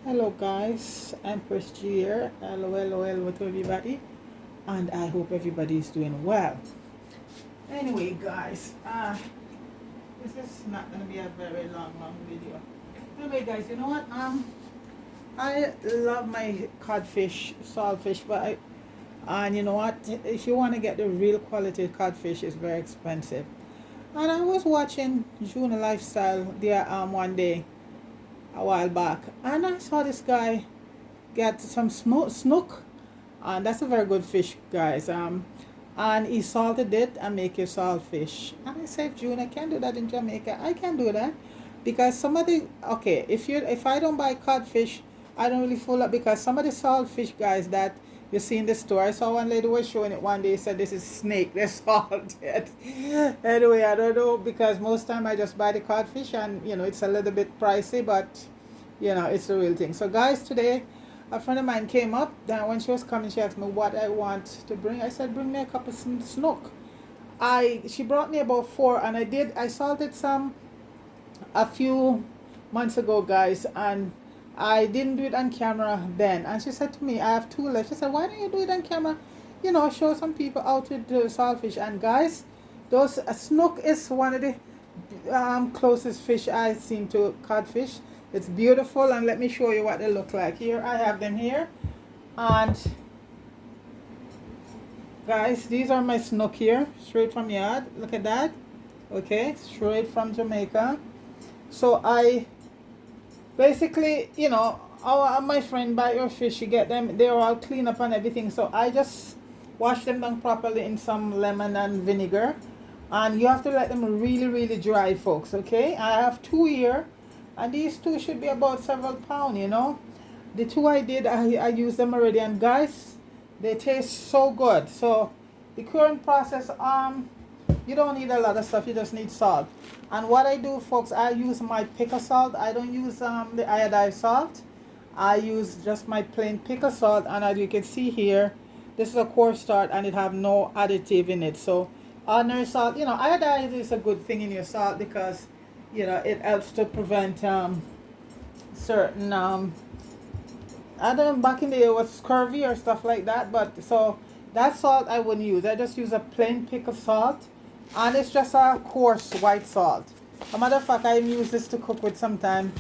Hello guys, Empress G here. Hello to everybody, and I hope everybody is doing well. Anyway, guys, this is not gonna be a very long video. Anyway, guys, you know what? I love my codfish, saltfish, and you know what? If you want to get the real quality codfish, it's very expensive. And I was watching June Lifestyle there one day a while back, and I saw this guy get some snook, and that's a very good fish, guys. And he salted it and make a saltfish. And I said, June, I can't do that in Jamaica. I can do that because somebody, okay, if I don't buy codfish, I don't really fool up because some of the saltfish, guys, that you see in the store. I saw one lady was showing it one day. Said this is snake. They're salted. Anyway, I don't know because most time I just buy the codfish and it's a little bit pricey, but it's the real thing. So guys, today a friend of mine came up. Then when she was coming, she asked me what I want to bring. I said bring me a couple of snook. She brought me about four, and I salted some a few months ago, guys, and I didn't do it on camera then. And she said to me, I have two left. She said, why don't you do it on camera? Show some people how to do saltfish. And guys, those snook is one of the closest fish I've seen to codfish. It's beautiful, and let me show you what they look like. Here I have them here, and guys, these are my snook here, straight from yard. Look at that. Okay, straight from Jamaica. So I basically, my friend buy your fish, you get them, they're all clean up and everything. So I just wash them down properly in some lemon and vinegar, and you have to let them really dry, folks. Okay, I have two here, and these two should be about several pounds. The two I did, I used them already, and guys, they taste so good. So the current process, you don't need a lot of stuff, you just need salt. And what I do, folks, I use my pickle salt. I don't use the iodized salt. I use just my plain pickle salt, and as you can see here, this is a coarse salt and it have no additive in it. So ordinary salt, iodized is a good thing in your salt because it helps to prevent certain I don't know, back in the day it was scurvy or stuff like that. But so that salt I wouldn't use. I just use a plain pickle salt, and it's just a coarse white salt. A matter of fact, I use this to cook with sometime.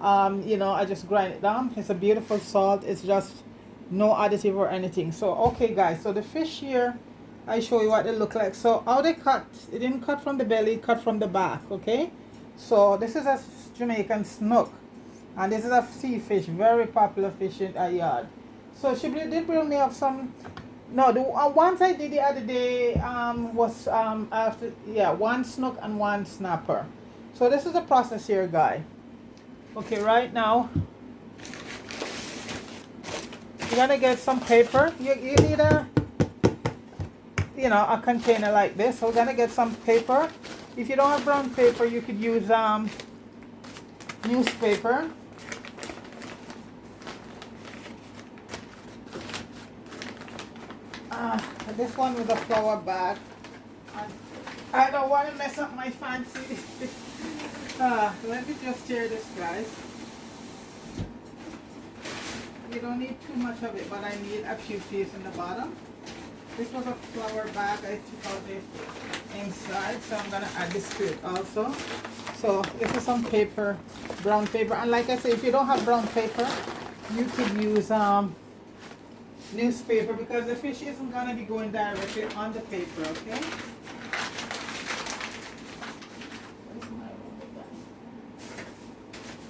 I just grind it down. It's a beautiful salt. It's just no additive or anything. So okay, guys, so the fish here, I show you what they look like. So how they cut, it didn't cut from the belly, it cut from the back. Okay, so this is a Jamaican snook, and this is a sea fish, very popular fish in a yard. So she did bring me up some. No, the ones I did the other day was after, yeah, one snook and one snapper. So this is the process here, guy. Okay, right now you're gonna get some paper. You need a container like this. So we're gonna get some paper. If you don't have brown paper, you could use newspaper. This one with a flower bag. I don't want to mess up my fancy. Let me just tear this, guys. You don't need too much of it, but I need a few pieces in the bottom. This was a flower bag. I took out the inside, so I'm gonna add this to it also. So this is some paper, brown paper, and like I say, if you don't have brown paper, you could use newspaper because the fish isn't gonna be going directly on the paper. Okay.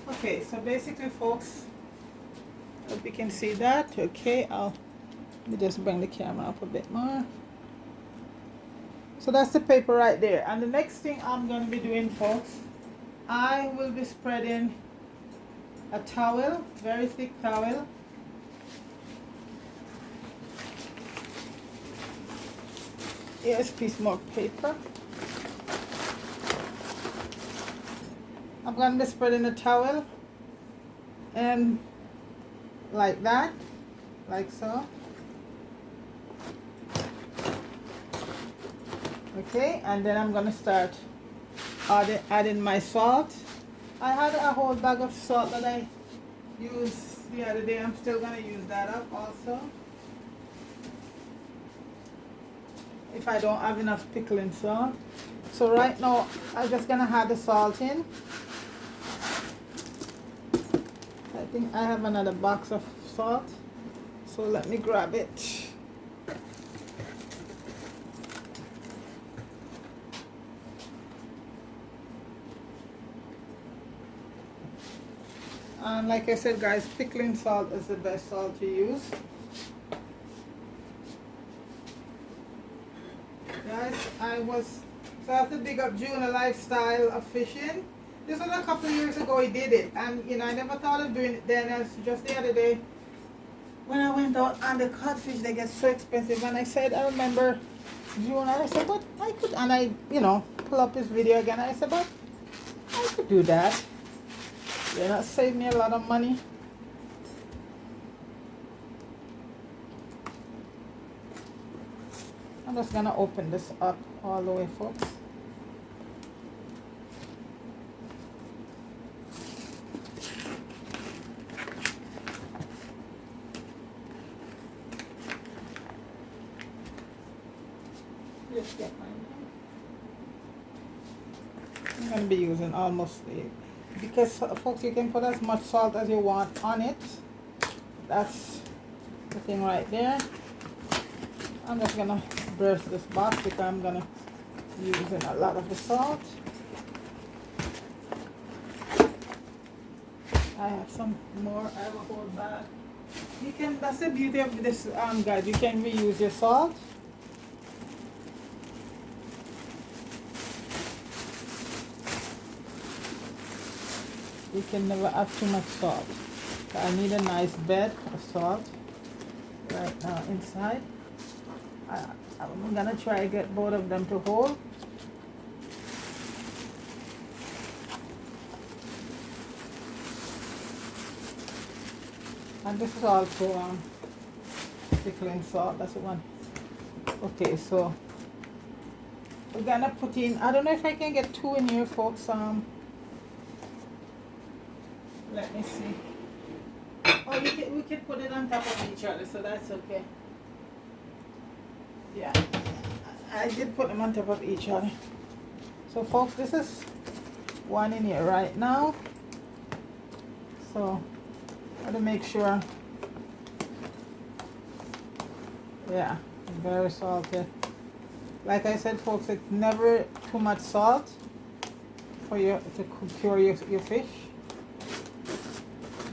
Okay, so basically, folks, hope you can see that. Okay, let me just bring the camera up a bit more. So that's the paper right there. And the next thing I'm going to be doing, folks, I will be spreading a towel, very thick towel. Here's a piece more paper. I'm going to be spreading a towel, and like that, like so. Okay, and then I'm going to start adding my salt. I had a whole bag of salt that I use the other day. I'm still gonna use that up also. If I don't have enough pickling salt. So right now, I'm just gonna add the salt in. I think I have another box of salt. So let me grab it. And like I said, guys, pickling salt is the best salt to use. Guys, so I have to big up June a lifestyle of fishing. This was a couple of years ago he did it, and you know, I never thought of doing it then. It's just the other day when I went out and the codfish, they get so expensive, and I remember June, and I said, but I could, and I, you know, pull up his video again, and I said, but I could do that. You know, save me a lot of money. I'm just gonna open this up all the way, folks. Just get mine. I'm gonna be using almost because folks, you can put as much salt as you want on it. That's the thing right there. I'm just gonna burst this box because I'm gonna be using a lot of the salt. I have some more. I have a whole bag. You can. That's the beauty of this, guys. You can reuse your salt. You can never have too much salt. So I need a nice bed of salt right now inside. I'm gonna try to get both of them to hold. And this is also pickling salt. That's the one. Okay, so we're gonna put in. I don't know if I can get 2 in here, folks. Let me see. Oh, we can put it on top of each other, so that's okay. Yeah, I did put them on top of each other. So folks, this is 1 in here right now. So I gotta make sure. Yeah, very salty. Like I said, folks, it's never too much salt for you to cure your fish.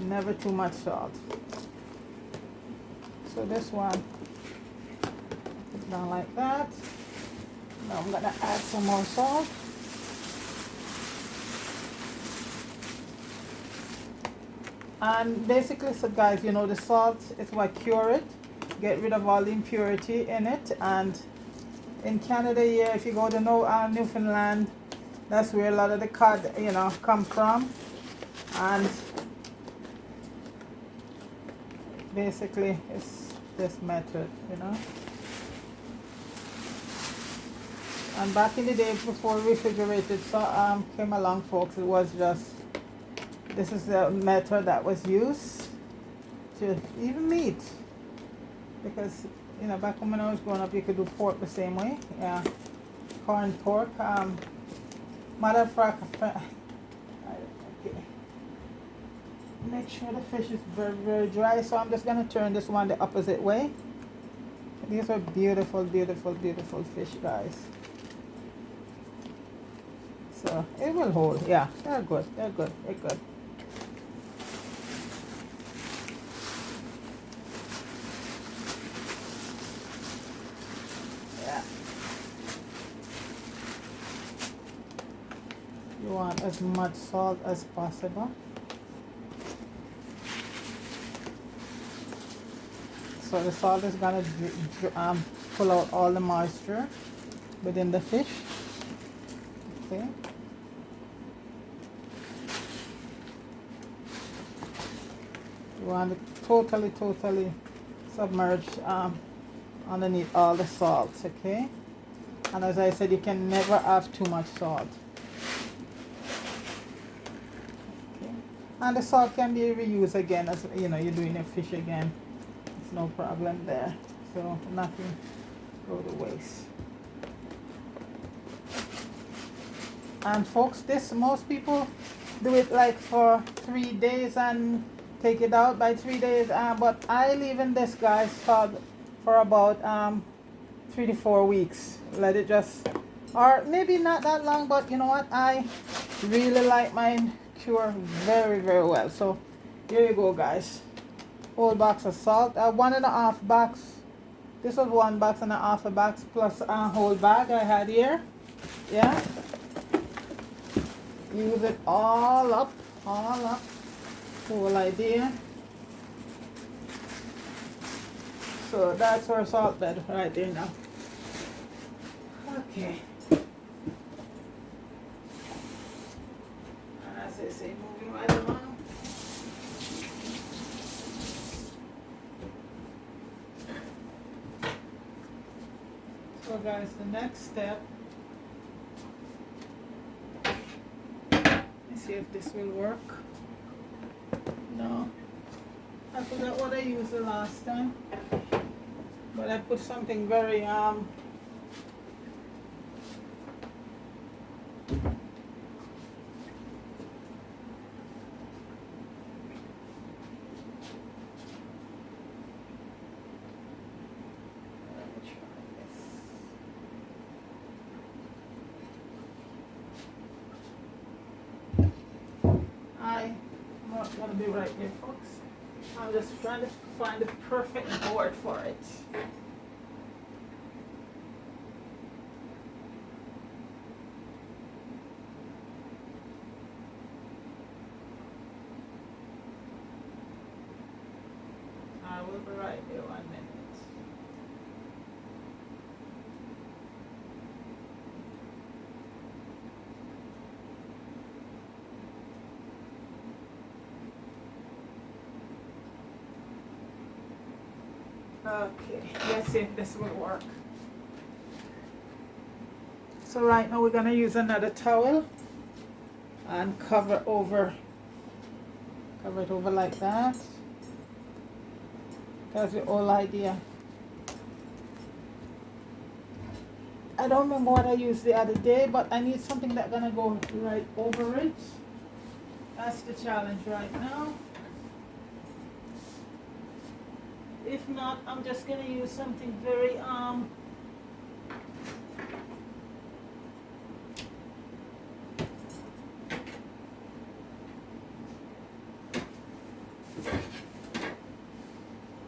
Never too much salt. So this one, put it down like that. Now I'm gonna add some more salt. And basically, so guys, you know, the salt is what cure it, get rid of all the impurity in it. And in Canada, yeah, if you go to Newfoundland, that's where a lot of the cod, you know, come from. And basically it's this method, you know. And back in the day before refrigerated came along, folks, it was just, this is the method that was used to even meat, because you know, back when I was growing up, you could do pork the same way. Yeah, corn pork. Matter of fact, make sure the fish is very, very dry. So I'm just gonna turn this one the opposite way. These are beautiful, beautiful, beautiful fish, guys. So it will hold. Yeah, they're good. They're good. They're good. Yeah. You want as much salt as possible. So the salt is gonna pull out all the moisture within the fish. Okay. You want to totally submerge underneath all the salt. Okay. And as I said, you can never have too much salt. Okay. And the salt can be reused again, as you know, you're doing a fish again. It's no problem there. So nothing go to waste. And folks, this most people do it like for 3 days and take it out by 3 days. But I leave in this, guys, for about 3 to 4 weeks. Let it just, or maybe not that long, but you know what? I really like mine cure very, very well. So here you go, guys. Whole box of salt. 1.5 box. This was 1.5 box plus a whole bag I had here. Yeah. Use it all up. Whole idea. So that's our salt bed right there now. Okay. And as I say, moving right along. So guys, the next step, let's see if this will work. No, I forgot what I used the last time, but I put something very I'm not gonna be right here, folks. I'm just trying to find the perfect board for it. I will be right here 1 minute. Okay, let's see if this will work. So right now we're gonna use another towel and cover it over like that. That's the whole idea. I don't remember what I used the other day, but I need something that's gonna go right over it. That's the challenge right now. If not, I'm just gonna use something very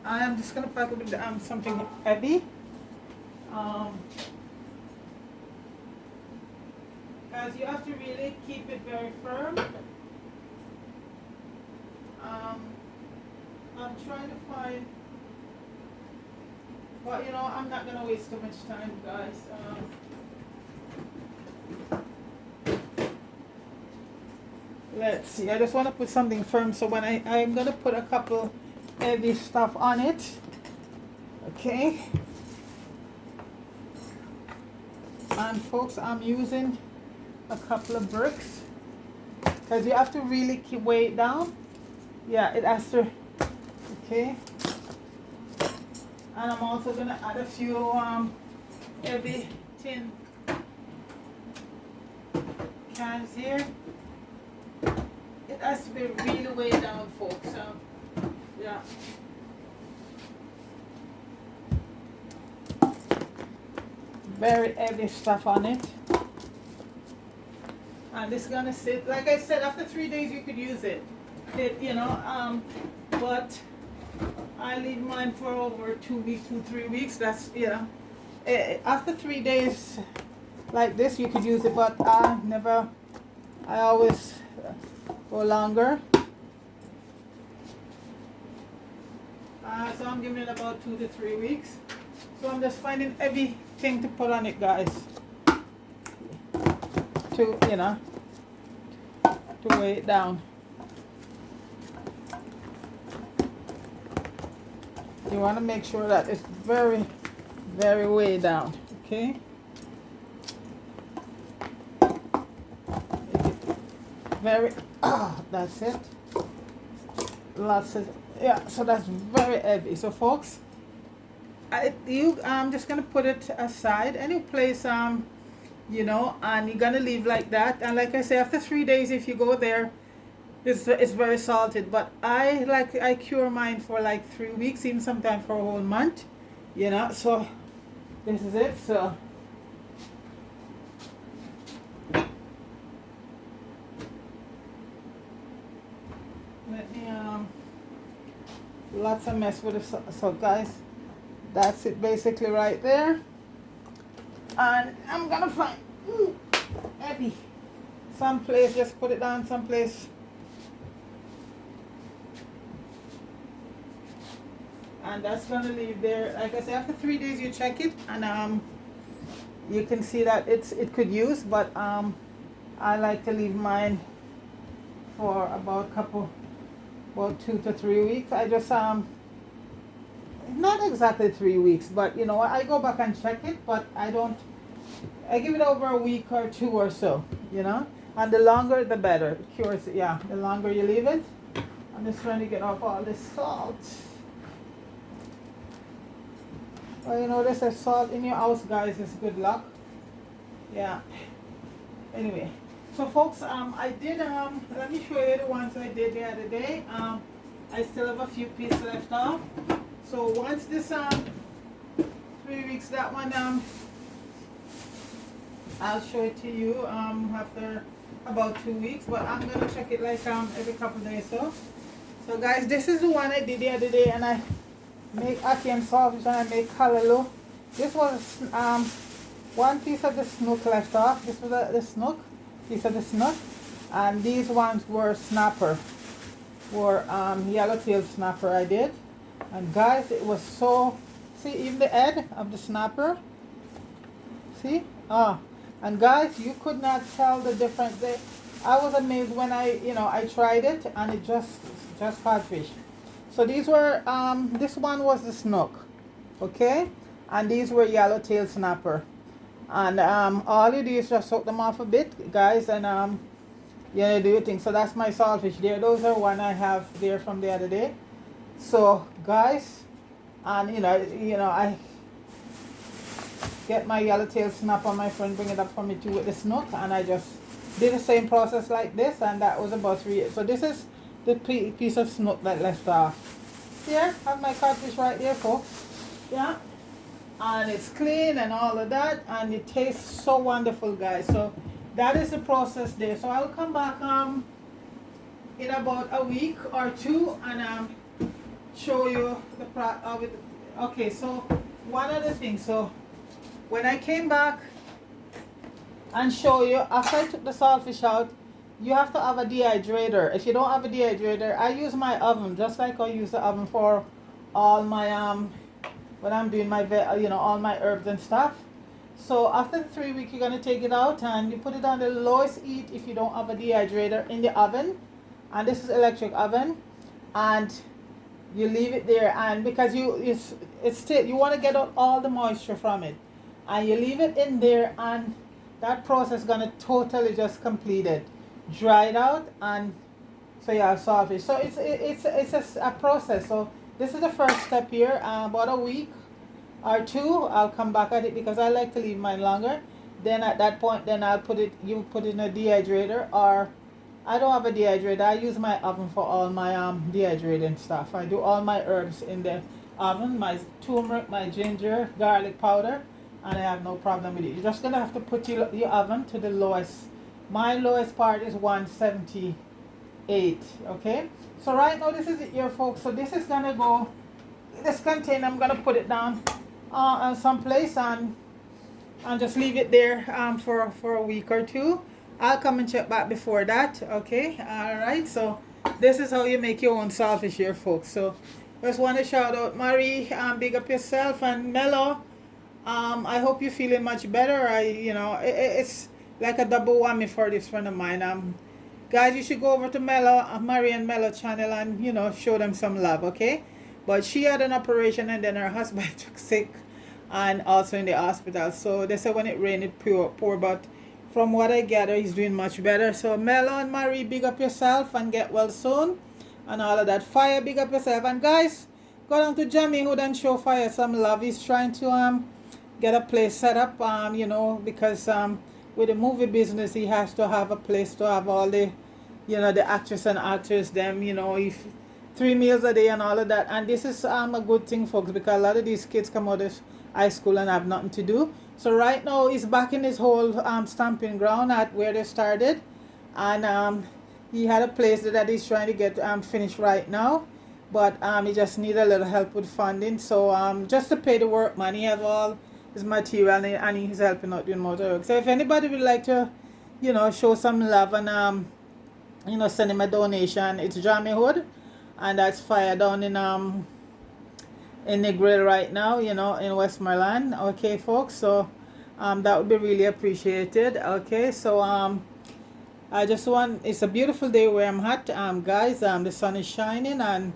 I am just gonna pack it with something heavy. Guys, you have to really keep it very firm. I'm trying to find, but you know, I'm not gonna waste too much time, guys. Let's see. I just want to put something firm, so when I'm gonna put a couple heavy stuff on it. Okay. And folks, I'm using a couple of bricks because you have to really keep weight down. Yeah, it has to. Okay. And I'm also gonna add a few heavy tin cans here. It has to be really way down, folks. Yeah. Very heavy stuff on it. And this is gonna sit, like I said, after 3 days you could use it. You know, but I leave mine for over 2 weeks, 3 weeks. That's, you know, after 3 days like this you could use it, but I always go longer. So I'm giving it about 2 to 3 weeks. So I'm just finding everything to put on it, guys, to, you know, to weigh it down. You want to make sure that it's very, very way down, okay? Very, That's it. Lots of, yeah, so that's very heavy. So folks, I'm just gonna put it aside any place, you know, and you're gonna leave like that. And like I say, after 3 days, if you go there, it's very salted. But I cure mine for like 3 weeks, even sometimes for a whole month, you know. So this is it. So let me lots of mess with it. So guys, that's it basically right there. And I'm gonna find heavy someplace, just put it down someplace. And that's gonna leave there. Like I said, after 3 days you check it, and you can see that it could use, but I like to leave mine for about 2 to 3 weeks. I just not exactly 3 weeks, but you know, I go back and check it, but I give it over a week or two or so, you know. And the longer the better. It cures, yeah, the longer you leave it. I'm just trying to get off all this salt. Well, you know, there's a salt in your house, guys, is good luck. Yeah. Anyway, so folks, I did, let me show you the ones I did the other day. I still have a few pieces left off. So once this, 3 weeks, that one, I'll show it to you, after about 2 weeks, but I'm gonna check it like, every couple of days. So guys, this is the one I did the other day, and I make ackee and saltfish, and I make callaloo. This was one piece of the snook left off. This was the snook, piece of the snook, and these ones were snapper, were yellowtail snapper I did. And guys, it was so, see even the head of the snapper, see, and guys, you could not tell the difference. I was amazed when I tried it, and it just caught fish. So these were, this one was the snook, okay? And these were yellowtail snapper. And all you do is just soak them off a bit, guys, and you do your thing. So that's my saltfish there. Those are one I have there from the other day. So guys, and you know, I get my yellowtail snapper. My friend bring it up for me too with the snook, and I just did the same process like this, and that was about 3 years. So this is the piece of snook that left off. Here, have my codfish right there, folks. Yeah, and it's clean and all of that, and it tastes so wonderful, guys. So that is the process there. So I'll come back in about a week or two, and show you the okay. So one other thing. So when I came back and show you, after I took the saltfish out, you have to have a dehydrator. If you don't have a dehydrator, I use my oven, just like I use the oven for all my when I'm doing my all my herbs and stuff. So after 3 weeks, you're gonna take it out and you put it on the lowest heat if you don't have a dehydrator in the oven. And this is electric oven, and you leave it there, and because it's still, you want to get out all the moisture from it, and you leave it in there, and that process is gonna totally just complete it, dry it out, and so you have saltfish. So it's a process. So this is the first step here. About a week or two, I'll come back at it because I like to leave mine longer. Then at that point, then I'll put it in a dehydrator, or I don't have a dehydrator. I use my oven for all my dehydrating stuff. I do all my herbs in the oven, my turmeric, my ginger, garlic powder, and I have no problem with it. You're just gonna have to put your oven to the lowest. My lowest part is 178. Okay. So right now this is it here, folks. So this is gonna go. This container, I'm gonna put it down someplace and just leave it there for a week or two. I'll come and check back before that. Okay. All right. So this is how you make your own saltfish here, folks. So just want to shout out Marie, big up yourself, and Mello. I hope you're feeling much better. It's like a double whammy for this friend of mine. Guys, you should go over to Marie and Mello channel and show them some love, okay? But she had an operation, and then her husband took sick, and also in the hospital. So they said when it rained, it pour. But from what I gather, he's doing much better. So Mello and Marie, big up yourself and get well soon. And all of that. Fire, big up yourself. And guys, go down to Jamie Hood and show Fire some love. He's trying to get a place set up, you know, because with the movie business, he has to have a place to have all the, you know, the actors and actors, them, you know, if 3 meals a day and all of that. And this is a good thing, folks, because a lot of these kids come out of high school and have nothing to do. So right now he's back in his whole stamping ground at where they started, and he had a place that he's trying to get finished right now, but he just need a little help with funding. So just to pay the work money, he have all his material, and he's helping out doing motor work. So if anybody would like to, you know, show some love and you know, send him a donation, it's Jamie Hood, and that's Fire down in the grill right now, you know, in Westmoreland. Okay, folks, so that would be really appreciated. Okay, so I just want, it's a beautiful day where I'm at, guys. The sun is shining, and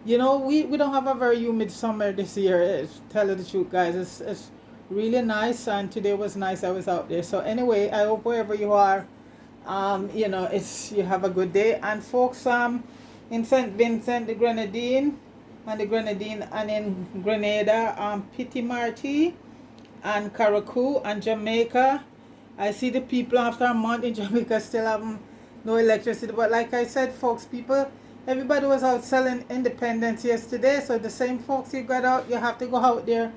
you know, we don't have a very humid summer this year, tell you the truth, guys. It's really nice, and today was nice. I was out there. So anyway, I hope wherever you are, you know, you have a good day. And folks, in St. Vincent the Grenadine, and in Grenada, Pity Marty and Caracou and Jamaica. I see the people after a month in Jamaica still have no electricity. But like I said, folks, everybody was out selling independence yesterday. So the same folks you got out, you have to go out there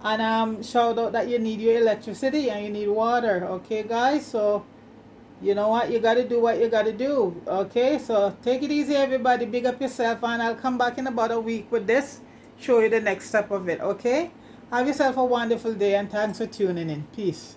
and shout out that you need your electricity and you need water. Okay, guys? So you know what, you got to do what you got to do. Okay, so take it easy, everybody. Big up yourself, and I'll come back in about a week with this, show you the next step of it. Okay, have yourself a wonderful day, and thanks for tuning in. Peace.